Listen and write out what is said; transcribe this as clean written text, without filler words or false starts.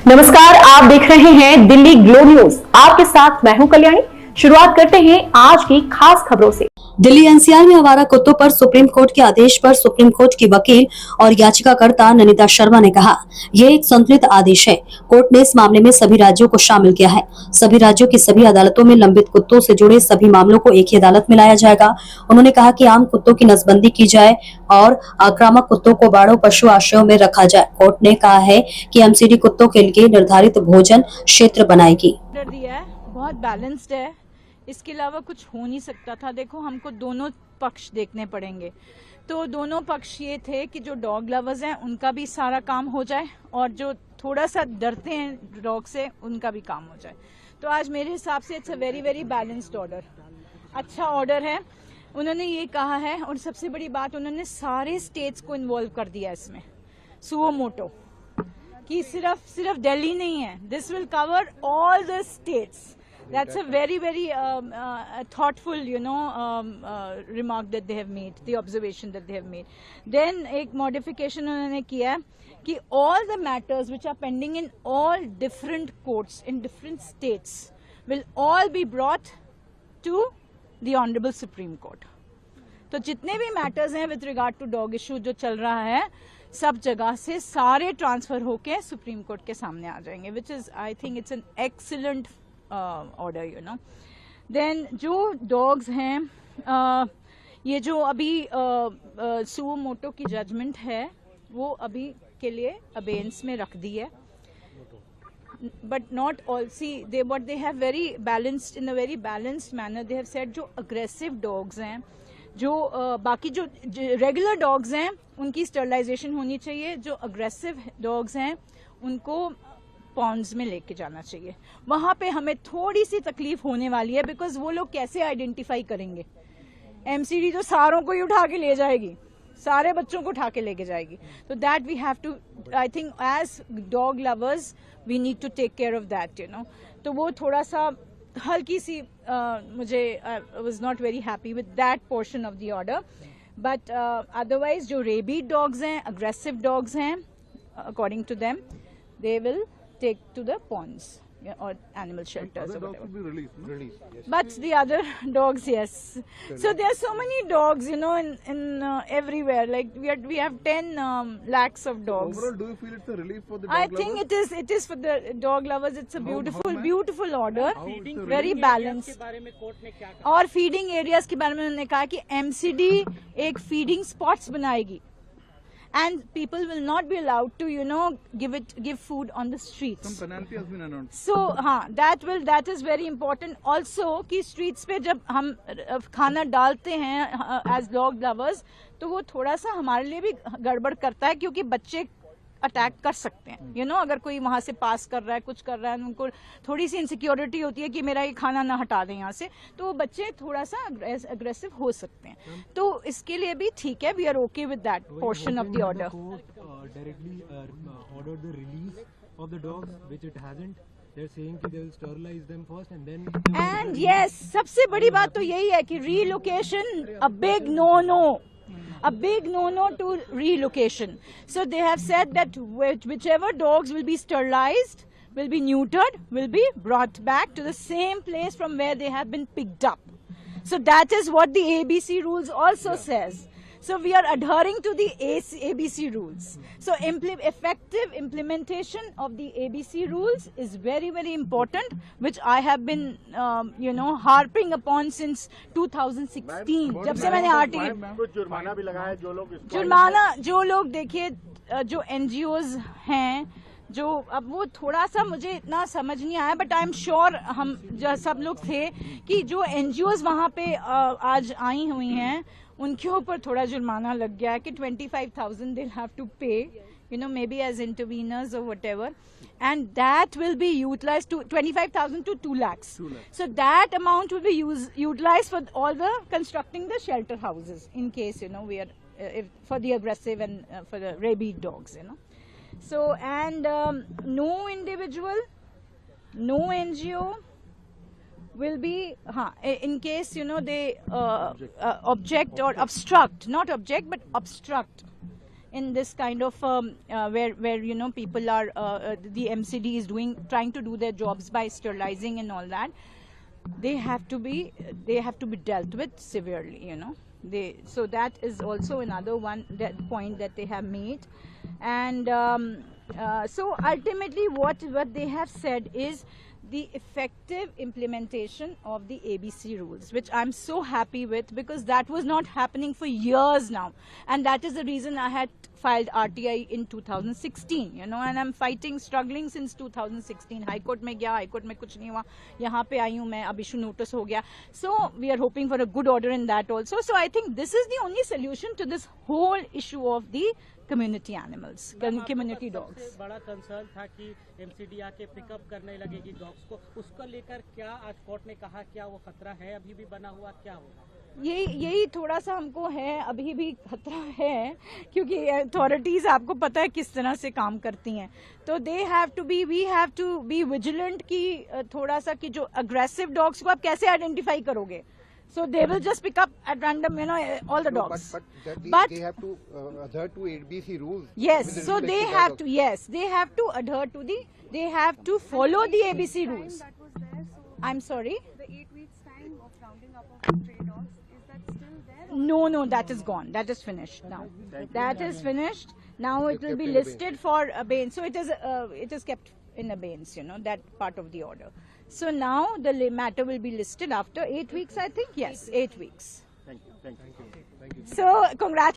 नमस्कार, आप देख रहे हैं दिल्ली ग्लो न्यूज। आपके साथ मैं हूं कल्याणी। शुरुआत करते हैं आज की खास खबरों से। दिल्ली एनसीआर में आवारा कुत्तों पर सुप्रीम कोर्ट के आदेश पर सुप्रीम कोर्ट की वकील और याचिकाकर्ता ननिता शर्मा ने कहा, यह एक संतुलित आदेश है। कोर्ट ने इस मामले में सभी राज्यों को शामिल किया है। सभी राज्यों की सभी अदालतों में लंबित कुत्तों से जुड़े सभी मामलों को एक ही अदालत में लाया जाएगा। उन्होंने कहा कि आम कुत्तों की नसबंदी की जाए और आक्रामक कुत्तों को बाड़ों पशु आश्रयों में रखा जाए। कोर्ट ने कहा है कि एमसीडी कुत्तों के लिए निर्धारित भोजन क्षेत्र बनाएगी। बहुत बैलेंस्ड है, इसके अलावा कुछ हो नहीं सकता था। देखो, हमको दोनों पक्ष देखने पड़ेंगे। तो दोनों पक्ष ये थे कि जो डॉग लवर्स हैं उनका भी सारा काम हो जाए और जो थोड़ा सा डरते हैं डॉग से उनका भी काम हो जाए। तो आज मेरे हिसाब से it's a very very balanced order, अच्छा ऑर्डर है। उन्होंने ये कहा है और सबसे बड़ी बात, उन्होंने सारे स्टेट्स को इन्वॉल्व कर दिया इसमें, सुओ मोटो, कि सिर्फ दिल्ली नहीं है, this will cover all the states. That's a very very thoughtful, remark that they have made, the observation that they have made. Then एक modification उन्होंने किया है कि all the matters which are pending in all different courts in different states will all be brought to the Honorable Supreme Court. तो जितने भी matters हैं with regard to dog issue जो चल रहा है, सब जगह से सारे ट्रांसफर होके सुप्रीम कोर्ट के सामने आ जाएंगे, which is I think it's an excellent order, then जो डॉग्स हैं, ये जो अभी सुओ मोटो की जजमेंट है वो अभी के लिए अबेंस में रख दी है, but not all see they but they have very balanced in a very balanced manner. They have said जो अग्रेसिव डॉग्स हैं, जो बाकी जो रेगुलर डॉग्स हैं उनकी स्टरलाइजेशन होनी चाहिए, जो अग्रेसिव डॉग्स हैं उनको पॉन्ड्स में लेके जाना चाहिए। वहां पे हमें थोड़ी सी तकलीफ होने वाली है, बिकॉज वो लोग कैसे आइडेंटिफाई करेंगे। एमसीडी तो सारों को ही उठा के ले जाएगी, सारे बच्चों को उठा के लेके जाएगी। तो that we have to, I think as dog lovers we need to take care of that, तो वो थोड़ा सा हल्की सी मुझे was not very happy with that portion of the order, but otherwise जो रेबीड डॉग्स हैं, अग्रेसिव डॉग्स हैं, according to them they will take to the ponds or animal shelters or whatever. Will be released, no? Yes. But the other dogs, yes. So there are so many dogs, in everywhere. Like we have 10 lakhs of dogs. Overall, do you feel it's a relief for the dog I think lovers? it is for the dog lovers. It's a beautiful order, very balanced. और feeding areas के बारे में उन्होंने कहा कि MCD एक feeding spots बनाएगी. And people will not be allowed to, give food on the streets. Some penalty has been announced. So, that is very important. Also, कि streets पे जब हम खाना डालते हैं as dog lovers, तो वो थोड़ा सा हमारे लिए भी गड़बड़ करता है, क्योंकि बच्चे अटैक कर सकते हैं, अगर कोई वहां से पास कर रहा है, कुछ कर रहा है, उनको थोड़ी सी इनसिक्योरिटी होती है कि मेरा ये खाना ना हटा दें यहाँ से, तो वो बच्चे थोड़ा सा अग्रेसिव हो सकते हैं। तो इसके लिए भी ठीक है, we are okay with that portion of the order. Directly ordered the release of the dogs, which it hasn't. They're saying that they will sterilize them first and then. And yes, सबसे बड़ी बात तो यही है कि relocation, a big no-no. A big no-no to relocation. So they have said that whichever dogs will be sterilized, will be neutered, will be brought back to the same place from where they have been picked up. So that is what the ABC rules also says. So we are adhering to the ABC rules. So effective implementation of the ABC rules is very very important, which I have been harping upon since 2016. जब से मैंने article जुर्माना भी लगाया जो लोग देखिए, जो NGOs हैं, जो अब वो थोड़ा सा मुझे इतना समझ नहीं आया, बट आई एम श्योर हम जो सब लोग थे कि जो NGOs वहाँ पे आज आई हुई हैं उनके ऊपर थोड़ा जुर्माना लग गया है कि 25,000 they'll have to pay, maybe as interveners or whatever, and that will be utilized to 25,000 to 2 lakhs. So that amount will be utilized for all the constructing the shelter houses in case we are for the aggressive and for the rabid dogs. So and no individual, no NGO will be in case they object or obstruct, not object but obstruct in this kind of where you know people are the MCD is trying to do their jobs by sterilizing and all that. They have to be dealt with severely, you know. So that is also another point that they have made, and so ultimately what they have said is the effective implementation of the ABC rules, which I'm so happy with, because that was not happening for years now, and that is the reason I had filed RTI in 2016, you know, and I'm struggling since 2016. High Court में गया, High Court में कुछ नहीं हुआ, यहाँ पे आई हूँ मैं, अब issue notice हो गया. So we are hoping for a good order in that also. So I think this is the only solution to this whole issue of the community animals, community dogs. सबसे बड़ा concern था कि MCD आके pickup करने लगेगी dogs को, उसको लेकर क्या आज कोर्ट ने कहा, क्या वो खतरा है अभी भी बना हुआ, क्या होगा? यही थोड़ा सा हमको है, अभी भी खतरा है, क्योंकि अथॉरिटीज आपको पता है किस तरह से काम करती हैं. तो we have to be vigilant कि थोड़ा सा कि जो अग्रेसिव डॉग्स को आप कैसे आइडेंटिफाई करोगे. So they will just pick up at random, you know, all the dogs. But they have to adhere to ABC rules. Yes, so they have to. Yes, they have to adhere to they have to follow the ABC rules. That was there, so I'm sorry. the 8 weeks time of rounding up of stray dogs, is that still there? No, that is gone. That is finished now. That is finished. Now it will be listed for abeyance. So it is kept in abeyance, you know, that part of the order. So now the matter will be listed after 8 weeks, I think. Yes, 8 weeks. Thank you. So congratulations.